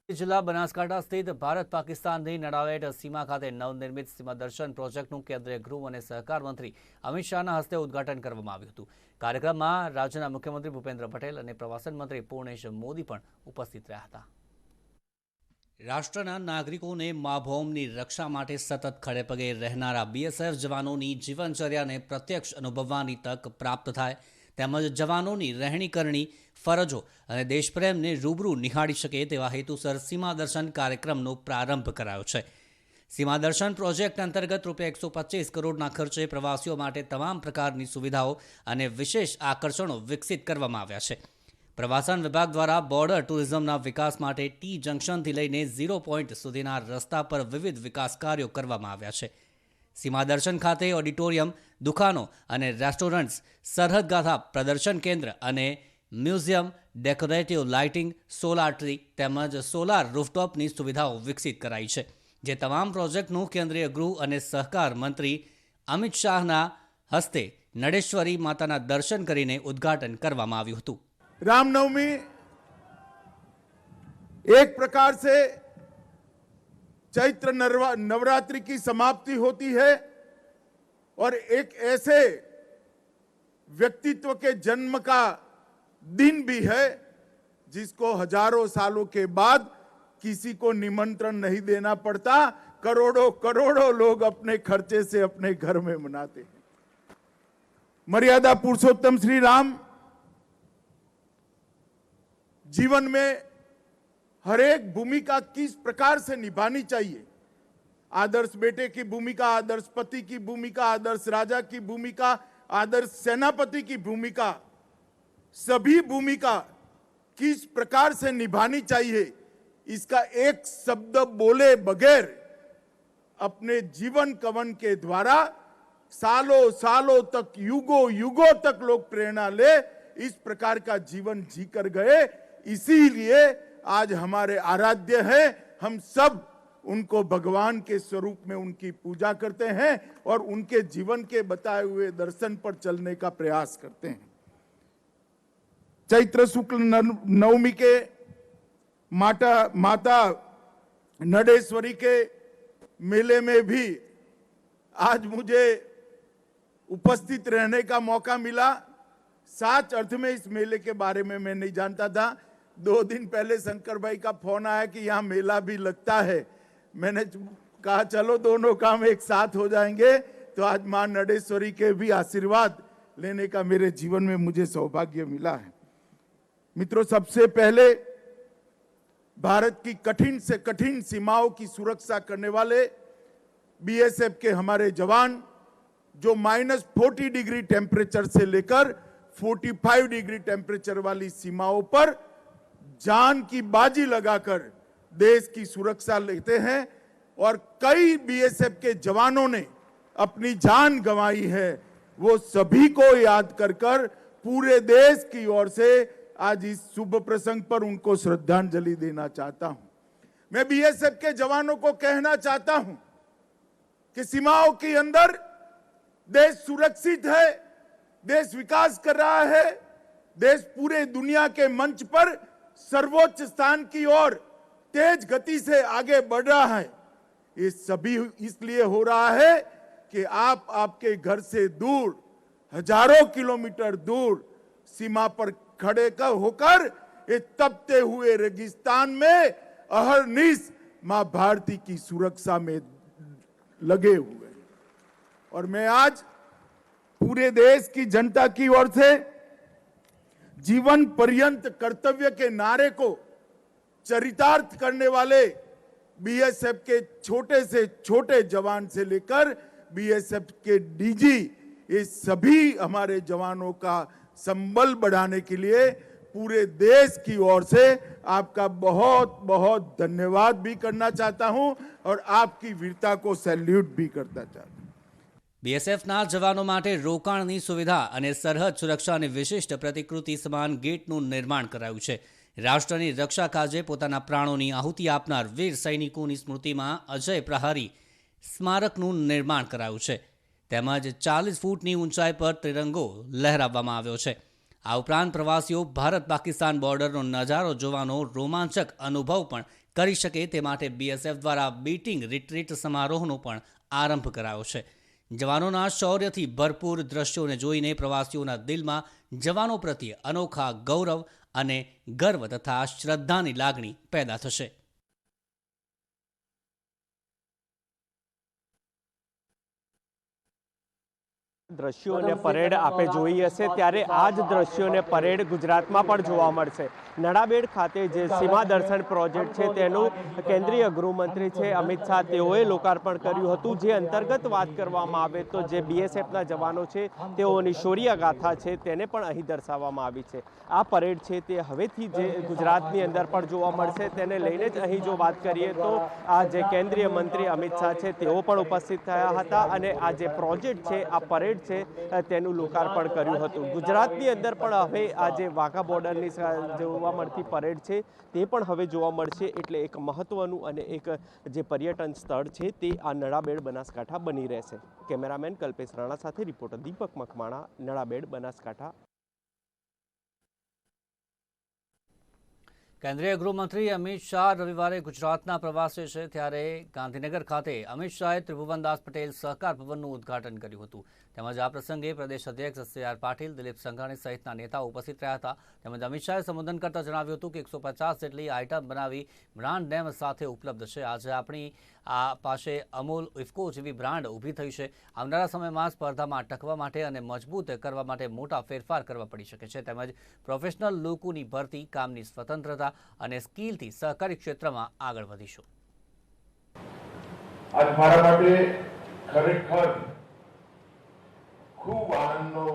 જિલ્લા બનાસકાંઠા સ્થિત ભારત પાકિસ્તાનની નડાવેટ સીમા ખાતે નવનિર્મિત સીમા દર્શન પ્રોજેક્ટનું કેન્દ્રીય ગૃહ અને સહકાર મંત્રી અમિત શાહના હસ્તે ઉદ્ઘાટન કરવામાં આવ્યું હતું। કાર્યક્રમમાં રાજ્યના મુખ્યમંત્રી ભૂપેન્દ્ર પટેલ અને પ્રવાસન મંત્રી પૂર્ણેશ મોદી પણ ઉપસ્થિત રહ્યા હતા। રાષ્ટ્રના નાગરિકોને મા ભૌમની રક્ષા માટે સતત ખડેપગે રહેનારા બીએસએફ જવાનોની જીવનચર્યાને પ્રત્યક્ષ અનુભવવાની તક પ્રાપ્ત થાય તેમજ જવાનોની રહેણી કરણી ફરજો અને દેશપ્રેમને રૂબરૂ નિહાળી શકે તેવા હેતુસર સીમા દર્શન કાર્યક્રમનો પ્રારંભ કરાયો છે। સીમા દર્શન પ્રોજેક્ટ અંતર્ગત ₹125 કરોડના ખર્ચે પ્રવાસીઓ માટે તમામ પ્રકારની સુવિધાઓ અને વિશેષ આકર્ષણો વિકસિત કરવામાં આવ્યા છે। પ્રવાસન વિભાગ દ્વારા બોર્ડર ટુરિઝમના વિકાસ માટે ટી જંકશનથી લઈને 0 પોઈન્ટ સુધીના રસ્તા પર વિવિધ વિકાસ કાર્યો કરવામાં આવ્યા છે। સીમા દર્શન ખાતે ઓડિટોરિયમ, દુકાનો અને રેસ્ટોરન્ટ્સ, સરહદ ગાથા પ્રદર્શન કેન્દ્ર અને museum, decorative lighting, solar tree તેમજ સોલાર રૂફટોપની સુવિધાઓ વિકસિત કરાઈ છે, જે તમામ પ્રોજેક્ટનું કેન્દ્રીય ગૃહ અને સહકાર મંત્રી અમિત શાહના હસ્તે નડેશ્વરી માતાના દર્શન કરીને ઉદ્ઘાટન કરવામાં આવ્યું હતું। रामनवमी एक प्रकार से चैत्र नवरात्रि की समाप्ति होती है और एक ऐसे व्यक्तित्व के जन्म का दिन भी है जिसको हजारों सालों के बाद किसी को निमंत्रण नहीं देना पड़ता। करोड़ों करोड़ों लोग अपने खर्चे से अपने घर में मनाते हैं। मर्यादा पुरुषोत्तम श्री राम जीवन में हर एक भूमिका किस प्रकार से निभानी चाहिए, आदर्श बेटे की भूमिका, आदर्श पति की भूमिका, आदर्श राजा की भूमिका, आदर्श सेनापति की भूमिका, सभी भूमिका किस प्रकार से निभानी चाहिए, इसका एक शब्द बोले बगैर अपने जीवन कवन के द्वारा सालों सालों तक, युगों युगों तक लोग प्रेरणा ले इस प्रकार का जीवन जी कर गए। इसीलिए आज हमारे आराध्य हैं, हम सब उनको भगवान के स्वरूप में उनकी पूजा करते हैं और उनके जीवन के बताए हुए दर्शन पर चलने का प्रयास करते हैं। चैत्र शुक्ल नवमी के माता नडेश्वरी के मेले में भी आज मुझे उपस्थित रहने का मौका मिला। सच अर्थ में इस मेले के बारे में मैं नहीं जानता था। 2 दिन पहले शंकर भाई का फोन आया कि यहाँ मेला भी लगता है। मैंने कहा चलो दोनों काम एक साथ हो जाएंगे। तो आज मां नडेश्वरी के भी आशीर्वाद लेने का मेरे जीवन में मुझे सौभाग्य मिला है। मित्रों, सबसे पहले भारत की कठिन से कठिन सीमाओं की सुरक्षा करने वाले बीएसएफ के हमारे जवान जो -40 डिग्री टेम्परेचर से लेकर 45 डिग्री टेम्परेचर वाली सीमाओं पर जान की बाजी लगाकर देश की सुरक्षा लेते हैं और कई बीएसएफ के जवानों ने अपनी जान गंवाई है। वो सभी को याद कर पूरे देश की ओर से आज इस शुभ प्रसंग पर उनको श्रद्धांजलि देना चाहता हूं। मैं बीएसएफ के जवानों को कहना चाहता हूं कि सीमाओं के अंदर देश सुरक्षित है, देश विकास कर रहा है, देश पूरे दुनिया के मंच पर सर्वोच्च स्थान की ओर तेज गति से आगे बढ़ रहा है। ये सभी इसलिए हो रहा है कि आप आपके घर से दूर, हजारों किलोमीटर दूर सीमा पर खड़े होकर ये तपते हुए रेगिस्तान में अहरनिश मां भारती की सुरक्षा में लगे हुए हैं। और मैं आज पूरे देश की जनता की ओर से जीवन पर्यंत कर्तव्य के नारे को चरितार्थ करने वाले बीएसएफ के छोटे से छोटे जवान से लेकर बीएसएफ के डीजी, ये सभी हमारे जवानों का संबल बढ़ाने के लिए पूरे देश की ओर से आपका बहुत बहुत धन्यवाद भी करना चाहता हूं और आपकी वीरता को सैल्यूट भी करता चाहता हूं। બીએસએફના જવાનો માટે રોકાણની સુવિધા અને સરહદ સુરક્ષાની વિશિષ્ટ પ્રતિકૃતિ સમાન ગેટનું નિર્માણ કરાયું છે। રાષ્ટ્રની રક્ષા કાજે પોતાના પ્રાણોની આહુતિ આપનાર વીર સૈનિકોની સ્મૃતિમાં અજય પ્રહારી સ્મારકનું નિર્માણ કરાયું છે તેમજ 40 ફૂટની ઊંચાઈ પર ત્રિરંગો લહેરાવવામાં આવ્યો છે। આ ઉપરાંત પ્રવાસીઓ ભારત પાકિસ્તાન બોર્ડરનો નજારો જોવાનો રોમાંચક અનુભવ પણ કરી શકે તે માટે બીએસએફ દ્વારા બીટિંગ રિટ્રીટ સમારોહનો પણ આરંભ કરાયો છે। જવાનોના શૌર્યથી ભરપૂર દ્રશ્યોને જોઈને પ્રવાસીઓના દિલમાં જવાનો પ્રત્યે અનોખા ગૌરવ અને ગર્વ તથા શ્રદ્ધાની લાગણી પેદા થશે। દ્રશ્યો અને પરેડ આપે જોઈ હશે ત્યારે આ જ દ્રશ્યો અને પરેડ ગુજરાતમાં પણ જોવા મળશે। નડાબેડ ખાતે જે સીમા દર્શન પ્રોજેક્ટ છે તેનું કેન્દ્રીય ગૃહમંત્રી છે અમિત શાહ તેઓએ લોકાર્પણ કર્યું હતું। જે અંતર્ગત વાત કરવામાં આવે તો જે બીએસએફના જવાનો છે તેઓની શૌર્ય ગાથા છે તેને પણ અહીં દર્શાવવામાં આવી છે। આ પરેડ છે તે હવેથી જે ગુજરાતની અંદર પણ જોવા મળશે તેને લઈને જ અહીં જો વાત કરીએ તો આ જે કેન્દ્રીય મંત્રી અમિત શાહ છે તેઓ પણ ઉપસ્થિત થયા હતા અને આ જે પ્રોજેક્ટ છે આ પરેડ છે તેનું લોકાર્પણ કર્યું હતું। ગુજરાતની અંદર પણ હવે આ જે વાઘા બોર્ડરની જોવા મળતી પરેડ છે તે પણ હવે જોવા મળશે એટલે એક મહત્વનું અને એક જે પર્યટન સ્થળ છે તે આ નડાબેડ બનાસકાંઠા બની રહેશે। કેમેરામેન કલ્પેશ રાણા સાથે રિપોર્ટર દીપક મકવાણા, નડાબેડ બનાસકાંઠા। કેન્દ્રીય ગૃહમંત્રી અમિત શાહ રવિવારે ગુજરાતના પ્રવાસે છે ત્યારે ગાંધીનગર ખાતે અમિત શાહે ત્રિભુવનદાસ પટેલ સહકાર ભવનનું ઉદ્ઘાટન કર્યું હતું। તેમજ આ પ્રસંગે પ્રદેશ અધ્યક્ષ સી.આર. પાટીલ, દિલીપ સંઘાણી સહિતના નેતાઓ ઉપસ્થિત રહ્યા હતા। તેમજ અમિત શાહે સંબોધન કરતા જણાવ્યું હતું કે 150 જેટલી આઇટમ બનાવી બ્રાન્ડ નેમ સાથે ઉપલબ્ધ છે। આજે આપણી આ પાસે અમૂલ, ઇફકો જેવી બ્રાન્ડ ઊભી થઈ છે। આવનારા સમયમાં સ્પર્ધામાં ટકવા માટે અને મજબૂત કરવા માટે મોટા ફેરફાર કરવા પડી શકે છે। તેમજ પ્રોફેશનલ લોકોની ભરતી, કામની સ્વતંત્રતા અને સ્કિલથી સહકારી ક્ષેત્રમાં આગળ વધીશું। આજ મારા માટે ખરેખર ખૂબ આનંદનો